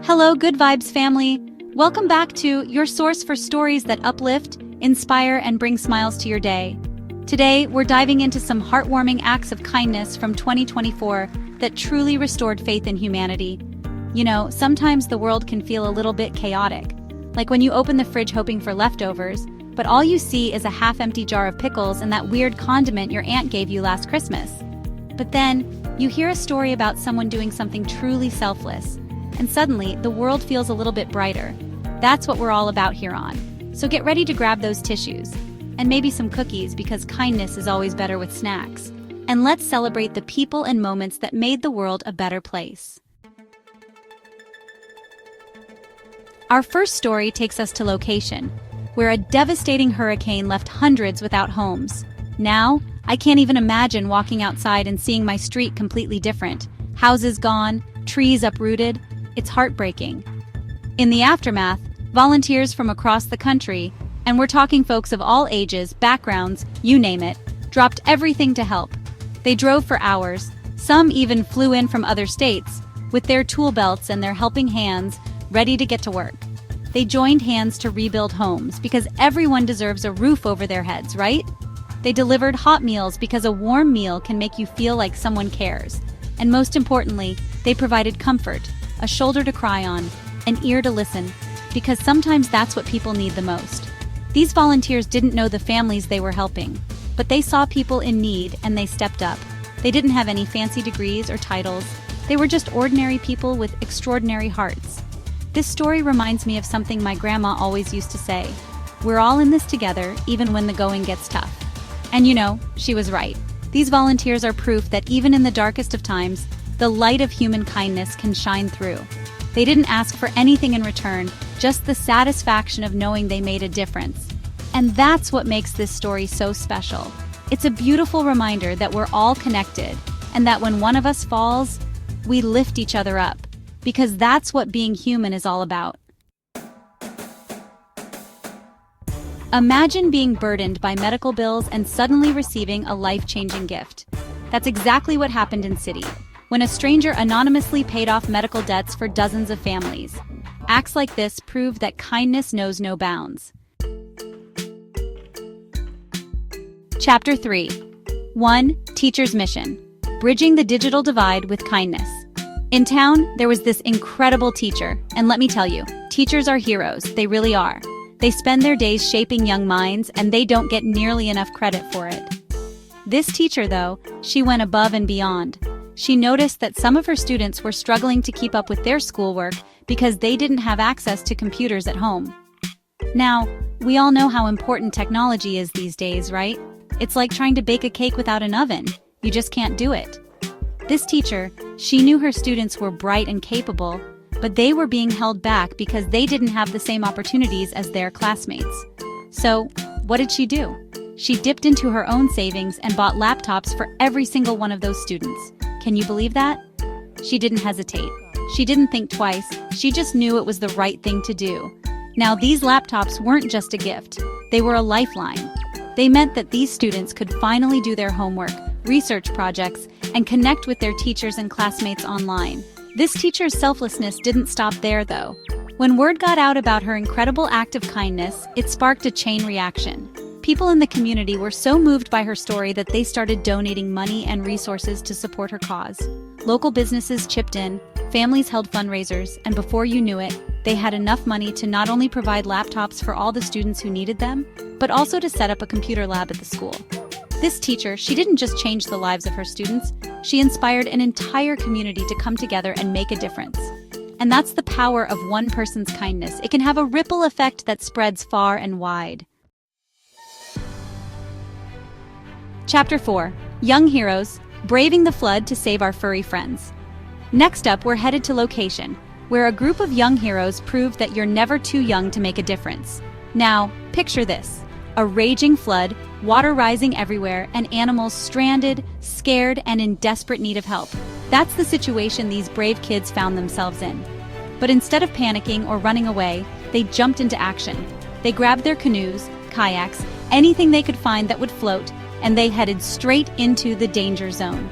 Hello, Good Vibes family. Welcome back to your source for stories that uplift, inspire, and bring smiles to your day. Today, we're diving into some heartwarming acts of kindness from 2024 that truly restored faith in humanity. You know, sometimes the world can feel a little bit chaotic, like when you open the fridge hoping for leftovers, but all you see is a half-empty jar of pickles and that weird condiment your aunt gave you last Christmas. But then, you hear a story about someone doing something truly selfless, and suddenly, the world feels a little bit brighter. That's what we're all about here on. So get ready to grab those tissues, and maybe some cookies because kindness is always better with snacks. And let's celebrate the people and moments that made the world a better place. Our first story takes us to location, where a devastating hurricane left hundreds without homes. Now, I can't even imagine walking outside and seeing my street completely different. Houses gone, trees uprooted. It's heartbreaking. In the aftermath, volunteers from across the country, and we're talking folks of all ages, backgrounds, you name it, dropped everything to help. They drove for hours. Some even flew in from other states, with their tool belts and their helping hands, ready to get to work. They joined hands to rebuild homes because everyone deserves a roof over their heads, right? They delivered hot meals because a warm meal can make you feel like someone cares. And most importantly, they provided comfort, a shoulder to cry on, an ear to listen, because sometimes that's what people need the most. These volunteers didn't know the families they were helping, but they saw people in need and they stepped up. They didn't have any fancy degrees or titles. They were just ordinary people with extraordinary hearts. This story reminds me of something my grandma always used to say. We're all in this together, even when the going gets tough. And you know, she was right. These volunteers are proof that even in the darkest of times, the light of human kindness can shine through. They didn't ask for anything in return, just the satisfaction of knowing they made a difference. And that's what makes this story so special. It's a beautiful reminder that we're all connected, and that when one of us falls, we lift each other up, because that's what being human is all about. Imagine being burdened by medical bills and suddenly receiving a life-changing gift. That's exactly what happened in City, when a stranger anonymously paid off medical debts for dozens of families. Acts like this prove that kindness knows no bounds. Chapter 3. 1. Teacher's Mission. Bridging the digital divide with kindness. In town, there was this incredible teacher, and let me tell you, teachers are heroes, they really are. They spend their days shaping young minds, and they don't get nearly enough credit for it. This teacher, though, she went above and beyond. She noticed that some of her students were struggling to keep up with their schoolwork because they didn't have access to computers at home. Now, we all know how important technology is these days, right? It's like trying to bake a cake without an oven. You just can't do it. This teacher, she knew her students were bright and capable, but they were being held back because they didn't have the same opportunities as their classmates. So, what did she do? She dipped into her own savings and bought laptops for every single one of those students. Can you believe that? She didn't hesitate. She didn't think twice. She just knew it was the right thing to do. Now, these laptops weren't just a gift. They were a lifeline. They meant that these students could finally do their homework, research projects, and connect with their teachers and classmates online. This teacher's selflessness didn't stop there, though. When word got out about her incredible act of kindness, it sparked a chain reaction. People in the community were so moved by her story that they started donating money and resources to support her cause. Local businesses chipped in, families held fundraisers, and before you knew it, they had enough money to not only provide laptops for all the students who needed them, but also to set up a computer lab at the school. This teacher, she didn't just change the lives of her students, she inspired an entire community to come together and make a difference. And that's the power of one person's kindness. It can have a ripple effect that spreads far and wide. Chapter 4. Young Heroes, Braving the Flood to Save Our Furry Friends. Next up, we're headed to location, where a group of young heroes proved that you're never too young to make a difference. Now, picture this. A raging flood, water rising everywhere, and animals stranded, scared, and in desperate need of help. That's the situation these brave kids found themselves in. But instead of panicking or running away, they jumped into action. They grabbed their canoes, kayaks, anything they could find that would float, and they headed straight into the danger zone.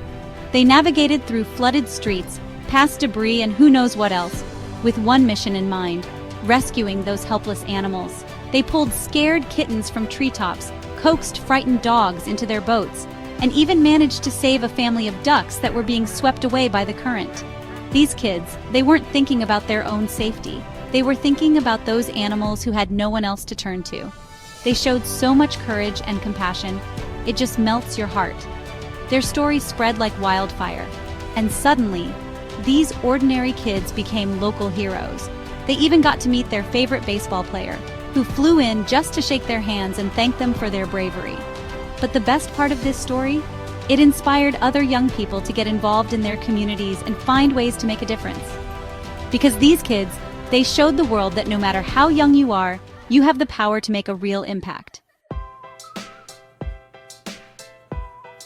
They navigated through flooded streets, past debris and who knows what else, with one mission in mind: rescuing those helpless animals. They pulled scared kittens from treetops, coaxed frightened dogs into their boats, and even managed to save a family of ducks that were being swept away by the current. These kids, they weren't thinking about their own safety. They were thinking about those animals who had no one else to turn to. They showed so much courage and compassion, it just melts your heart. Their story spread like wildfire, and suddenly, these ordinary kids became local heroes. They even got to meet their favorite baseball player, who flew in just to shake their hands and thank them for their bravery. But the best part of this story? It inspired other young people to get involved in their communities and find ways to make a difference. Because these kids, they showed the world that no matter how young you are, you have the power to make a real impact.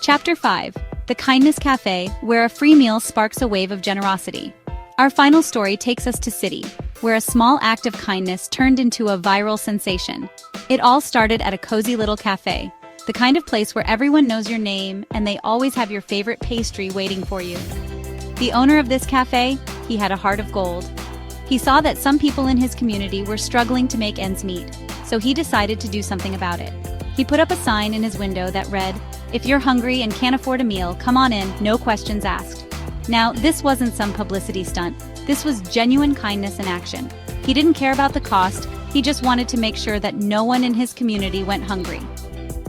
Chapter 5. The Kindness Café, where a free meal sparks a wave of generosity. Our final story takes us to City, where a small act of kindness turned into a viral sensation. It all started at a cozy little cafe, the kind of place where everyone knows your name and they always have your favorite pastry waiting for you. The owner of this cafe, he had a heart of gold. He saw that some people in his community were struggling to make ends meet, so he decided to do something about it. He put up a sign in his window that read, "If you're hungry and can't afford a meal, come on in, no questions asked." Now, this wasn't some publicity stunt. This was genuine kindness in action. He didn't care about the cost, he just wanted to make sure that no one in his community went hungry.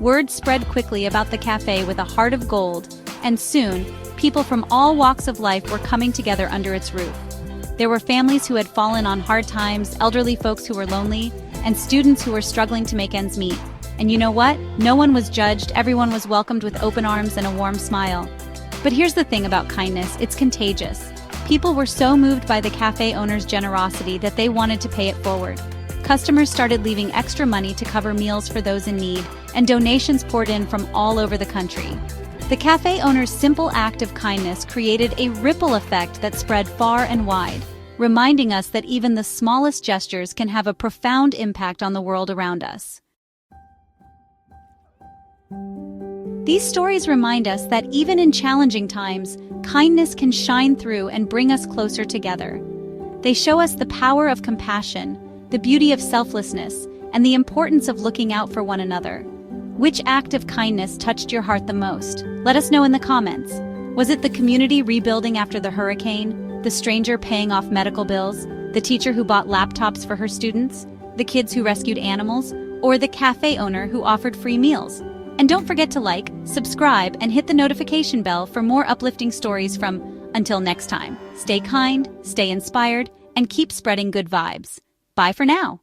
Word spread quickly about the cafe with a heart of gold, and soon, people from all walks of life were coming together under its roof. There were families who had fallen on hard times, elderly folks who were lonely, and students who were struggling to make ends meet. And you know what? No one was judged, everyone was welcomed with open arms and a warm smile. But here's the thing about kindness, it's contagious. People were so moved by the cafe owner's generosity that they wanted to pay it forward. Customers started leaving extra money to cover meals for those in need, and donations poured in from all over the country. The cafe owner's simple act of kindness created a ripple effect that spread far and wide, reminding us that even the smallest gestures can have a profound impact on the world around us. These stories remind us that even in challenging times, kindness can shine through and bring us closer together. They show us the power of compassion, the beauty of selflessness, and the importance of looking out for one another. Which act of kindness touched your heart the most? Let us know in the comments. Was it the community rebuilding after the hurricane, the stranger paying off medical bills, the teacher who bought laptops for her students, the kids who rescued animals, or the cafe owner who offered free meals? And don't forget to like, subscribe, and hit the notification bell for more uplifting stories from. Until next time, stay kind, stay inspired, and keep spreading good vibes. Bye for now.